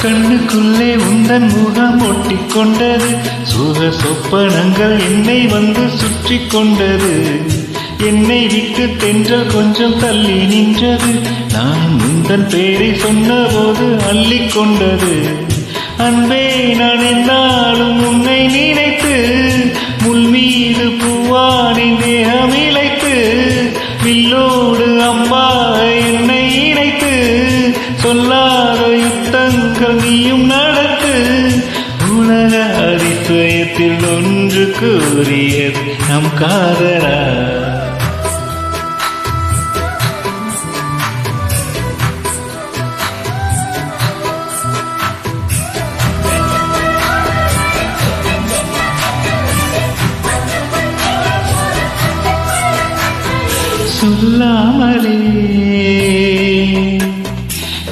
கண்ணுக்குள்ளே உந்தன் முகம் ஒட்டிக்கொண்டது, சுக சொப்பனங்கள் என்னை வந்து சுற்றி கொண்டது. என்னை விட்டு தென்றல் கொஞ்சம் தள்ளி நின்றது, நான் உந்தன் பேரை சொன்னபோது அள்ளிக்கொண்டது. அன்பே நான் என்னாலும் உன்னை நினைத்து, முள் மீது பூவானி தேகம் இழைத்து, வில்லோடு அம்பா என்னை இணைத்து, சொல்லாத யுத்தங்கள் நீயும் நடத்து. உலக அதிசயத்தில் ஒன்று கூறியது நம் காதலா. சொல்லாமலே